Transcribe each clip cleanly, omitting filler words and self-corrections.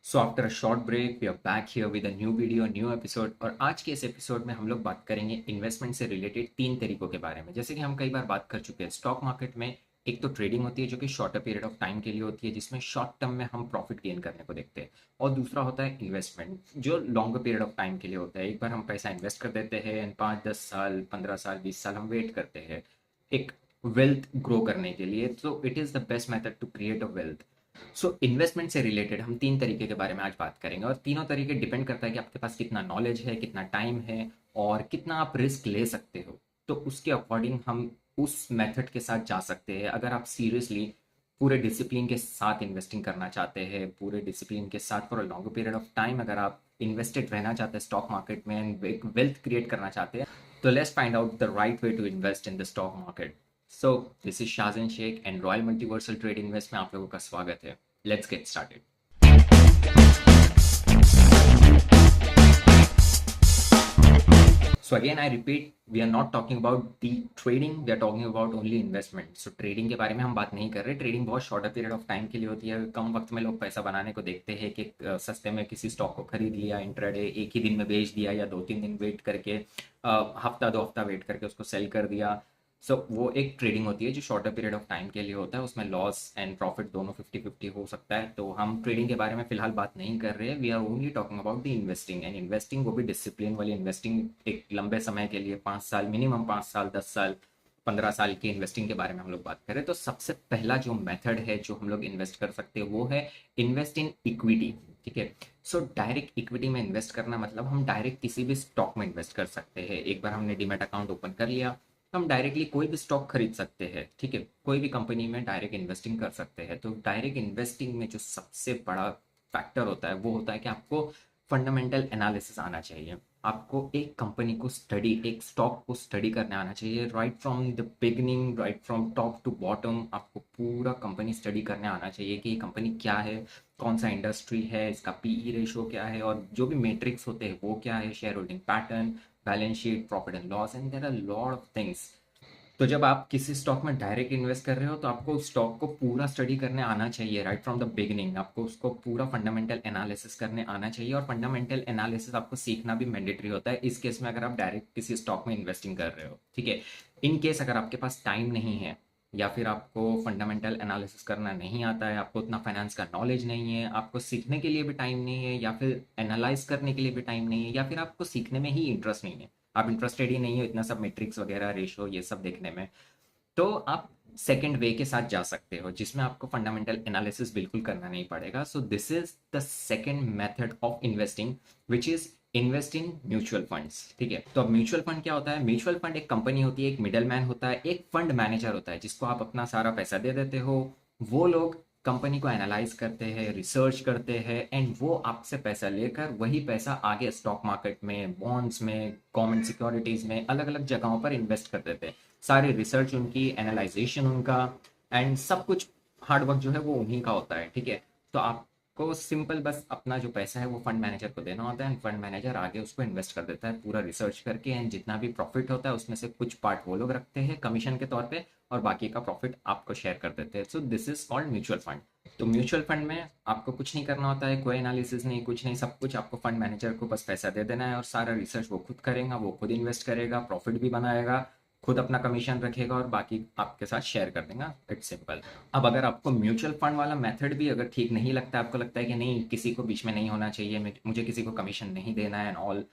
So after a short break we are back here with a new video new episode. और आज के इस episode में हम लोग बात करेंगे इन्वेस्टमेंट से रिलेटेड तीन तरीकों के बारे में। जैसे कि हम कई बार बात कर चुके हैं स्टॉक मार्केट में, एक तो ट्रेडिंग होती है जो कि शॉर्टर पीरियड ऑफ टाइम के लिए होती है, जिसमें शॉर्ट टर्म में हम प्रॉफिट गेन करने को देखते हैं। और दूसरा होता है इन्वेस्टमेंट, जो लॉन्गर पीरियड ऑफ टाइम के लिए होता है। एक बार हम पैसा इन्वेस्ट कर देते हैं एंड 5 10 साल 15 साल 20 साल हम वेट करते हैं एक वेल्थ ग्रो करने के लिए। तो it is the best method to create a wealth. So investment से रिलेटेड हम तीन तरीके के बारे में आज बात करेंगे, और तीनों तरीके डिपेंड करता है कि आपके पास कितना नॉलेज है, कितना टाइम है और कितना आप रिस्क ले सकते हो। तो उसके अकॉर्डिंग हम उस मेथड के साथ जा सकते हैं। अगर आप सीरियसली पूरे डिसिप्लिन के साथ इन्वेस्टिंग करना चाहते हैं, पूरे डिसिप्लिन के साथ for a longer period of time अगर आप इन्वेस्टेड रहना चाहते हैं स्टॉक मार्केट में एंड एक वेल्थ क्रिएट करना चाहते हैं, तो let's find out the right way to invest in the stock market. So this is Shajan Sheikh and Royal Multiversal Trade Invest में आप लोगों का स्वागत है। Let's get started. So again, I repeat, we are not talking about the trading, we are talking about only investment. So trading के बारे में हम बात नहीं कर रहे। ट्रेडिंग बहुत शॉर्टर पीरियड ऑफ टाइम के लिए होती है। कम वक्त में लोग पैसा बनाने को देखते हैं कि सस्ते में किसी स्टॉक को खरीद लिया, इंट्राडे एक ही दिन में बेच दिया, या 2 3 दिन वेट करके हफ्ता 2 हफ्ता वेट करके उसको सेल कर दिया। वो एक ट्रेडिंग होती है जो शॉर्टर पीरियड ऑफ टाइम के लिए होता है। उसमें लॉस एंड प्रॉफिट दोनों 50-50 हो सकता है। तो हम ट्रेडिंग के बारे में फिलहाल बात नहीं कर रहे हैं। We are only talking about the investing, and investing वो भी डिसिप्लिन वाली इन्वेस्टिंग, एक लंबे समय के लिए 5 साल मिनिमम, 5 साल 10 साल 15 साल की इन्वेस्टिंग के बारे में हम लोग बात करें। तो सबसे पहला जो मेथड है जो हम लोग इन्वेस्ट कर सकते हैं वो है इन्वेस्ट इन इक्विटी। ठीक है। सो डायरेक्ट इक्विटी में इन्वेस्ट करना मतलब हम डायरेक्ट किसी भी स्टॉक में इन्वेस्ट कर सकते हैं। एक बार हमने डीमैट अकाउंट ओपन कर लिया, हम डायरेक्टली कोई भी स्टॉक खरीद सकते हैं। ठीक है, कोई भी कंपनी में डायरेक्ट इन्वेस्टिंग कर सकते हैं। तो डायरेक्ट इन्वेस्टिंग में जो सबसे बड़ा फैक्टर होता है वो होता है कि आपको फंडामेंटल एनालिसिस आना चाहिए। आपको एक कंपनी को स्टडी, एक स्टॉक को स्टडी करने आना चाहिए। Right from the beginning, right from top to bottom आपको पूरा कंपनी स्टडी करने आना चाहिए कि ये कंपनी क्या है, कौन सा इंडस्ट्री है, इसका पीई रेशो क्या है, और जो भी मेट्रिक्स होते हैं वो क्या है, share holding pattern, balance sheet, profit and loss, and there are lot of things. तो जब आप किसी स्टॉक में डायरेक्ट इन्वेस्ट कर रहे हो तो आपको उस स्टॉक को पूरा स्टडी करने आना चाहिए। राइट फ्रॉम द बिगिनिंग आपको उसको पूरा फंडामेंटल एनालिसिस करने आना चाहिए, और फंडामेंटल एनालिसिस आपको सीखना भी मैंडेटरी होता है इस केस में अगर आप डायरेक्ट किसी स्टॉक में इन्वेस्टिंग कर रहे हो। ठीक है। इन केस अगर आपके पास टाइम नहीं है, या फिर आपको फंडामेंटल एनालिसिस करना नहीं आता है, आपको उतना फाइनेंस का नॉलेज नहीं है, आपको सीखने के लिए भी टाइम नहीं है, या फिर एनालाइज करने के लिए भी टाइम नहीं है, या फिर आपको सीखने में ही इंटरेस्ट नहीं है, आप इंटरेस्टेड ही नहीं हो इतना सब मैट्रिक्स वगैरह रेशो ये सब देखने में, तो आप सेकेंड वे के साथ जा सकते हो जिसमें आपको फंडामेंटल एनालिसिस बिल्कुल करना नहीं पड़ेगा। सो this is the second method of investing which is invest in mutual funds. ठीक है। तो अब म्यूचुअल फंड क्या होता है? म्यूचुअल फंड एक कंपनी होती है, एक मिडल मैन होता है, एक फंड मैनेजर होता है जिसको आप अपना सारा पैसा दे देते हो। वो लोग कंपनी को एनालाइज करते हैं, रिसर्च करते हैं, एंड वो आपसे पैसा लेकर वही पैसा आगे स्टॉक मार्केट में, बॉन्ड्स में, गवर्नमेंट सिक्योरिटीज में, अलग अलग जगहों पर इन्वेस्ट कर देते हैं। सारी रिसर्च उनकी, एनालाइजेशन उनका, एंड सब कुछ हार्डवर्क जो है वो उन्हीं का होता है। ठीक है। तो आपको सिंपल बस अपना जो पैसा है वो फंड मैनेजर को देना होता है, एंड फंड मैनेजर आगे उसको इन्वेस्ट कर देता है पूरा रिसर्च करके, एंड जितना भी प्रॉफिट होता है उसमें से कुछ पार्ट वो लोग रखते हैं कमीशन के तौर पे, और बाकी का प्रॉफिट आपको शेयर कर देते हैं। So this is called mutual fund. तो म्यूचुअल फंड में आपको कुछ नहीं करना होता है, कोई एनालिसिस नहीं, कुछ नहीं, सब कुछ आपको फंड मैनेजर को बस पैसा दे देना है, और सारा रिसर्च वो खुद करेगा, वो खुद इन्वेस्ट करेगा, प्रॉफिट भी बनाएगा, खुद अपना कमीशन रखेगा, और बाकी आपके साथ शेयर कर देगा। It's simple. अब अगर आपको म्यूचुअल फंड वाला मेथड भी अगर ठीक नहीं लगता, आपको लगता है कि नहीं किसी को बीच में नहीं होना चाहिए, मुझे किसी को कमीशन नहीं देना है एंड ऑल,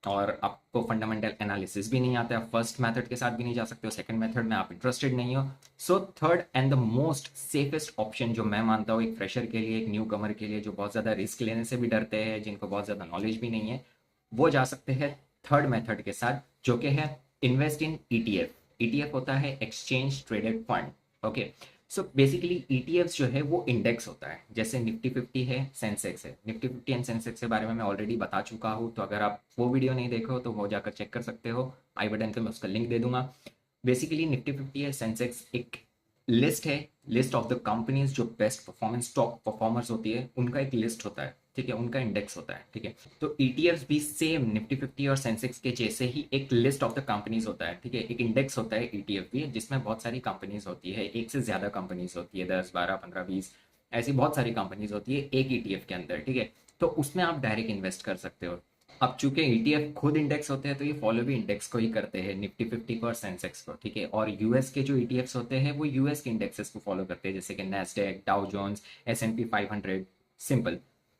और आपको फंडामेंटल एनालिसिस भी नहीं आता है, फर्स्ट मेथड के साथ भी नहीं जा सकते हो, सेकंड मेथड में आप इंटरेस्टेड नहीं हो, so third and the most safest option जो मैं मानता हूँ एक फ्रेशर के लिए, एक न्यू कमर के लिए जो बहुत ज़्यादा रिस्क लेने से भी डरते हैं, जिनको बहुत ज़्यादा नॉलेज भी नहीं है, वो जा सकते हैं थर्ड मेथड के साथ, जो कि है इन्वेस्ट इन ईटीएफ। ईटीएफ होता है exchange traded fund. Okay. So basically ETF जो है वो इंडेक्स होता है, जैसे निफ्टी 50 है, सेंसेक्स है। निफ्टी 50 एंड सेंसेक्स के बारे में मैं ऑलरेडी बता चुका हूँ, तो अगर आप वो वीडियो नहीं देखो तो वो जाकर चेक कर सकते हो, आई बटन पे मैं उसका लिंक दे दूंगा। बेसिकली निफ्टी 50 है, सेंसेक्स एक लिस्ट है, लिस्ट ऑफ द कंपनीज जो बेस्ट परफॉर्मेंस टॉप परफॉर्मर्स होती है उनका एक लिस्ट होता है। ठीक है, उनका इंडेक्स होता है। ठीक है। तो ईटीएफ्स भी सेम निफ्टी 50 और सेंसेक्स के जैसे ही एक लिस्ट ऑफ द कंपनीज होता है। ठीक है, एक इंडेक्स होता है ईटीएफ भी, जिसमें बहुत सारी कंपनीज होती है, एक से ज्यादा कंपनीज होती है, 10 12 15 20, ऐसी बहुत सारी कंपनीज होती है एक ईटीएफ के अंदर, ठीक है। तो उसमें आप डायरेक्ट इन्वेस्ट कर सकते हो। अब चूंकि ईटीएफ खुद इंडेक्स होते हैं तो ये फॉलो भी इंडेक्स को ही करते हैं, निफ्टी 50 को और सेंसेक्स को, ठीक है। और यूएस के जो ईटीएफ्स होते हैं वो यूएस के इंडेक्सेस को फॉलो करते हैं, जैसे कि Nasdaq, Dow Jones, S&P 500, simple.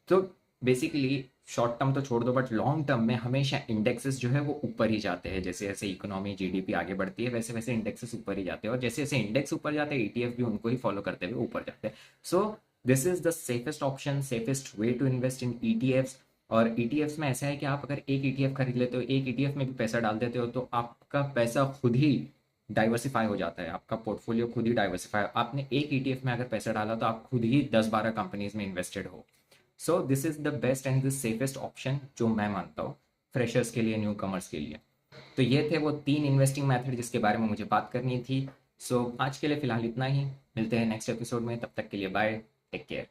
तो बेसिकली शॉर्ट टर्म तो छोड़ दो, बट लॉन्ग टर्म में हमेशा इंडेक्सेस जो है वो ऊपर ही जाते हैं। जैसे जैसे इकोनॉमी जीडीपी आगे बढ़ती है वैसे वैसे इंडेक्सेस ऊपर ही जाते हैं, और जैसे जैसे इंडेक्स ऊपर जाते हैं ईटीएफ भी उनको ही फॉलो करते हुए ऊपर जाते हैं। So this is the safest option, safest way to invest in ETFs. और ईटीएफ्स में ऐसा है कि आप अगर एक ईटीएफ खरीद लेते हो, एक ईटीएफ में भी पैसा डाल देते हो, तो आपका पैसा खुद ही डाइवर्सिफाई हो जाता है, आपका पोर्टफोलियो खुद ही डाइवर्सिफाई। आपने एक ईटीएफ में अगर पैसा डाला तो आप खुद ही 10-12 कंपनीज में इन्वेस्टेड हो। सो this is the best and the safest option जो मैं मानता हूँ फ्रेशर्स के लिए, न्यू कमर्स के लिए। तो ये थे वो 3 इन्वेस्टिंग मेथड जिसके बारे में मुझे बात करनी थी। सो आज के लिए फिलहाल इतना ही, मिलते हैं नेक्स्ट एपिसोड में, तब तक के लिए बाय, टेक केयर।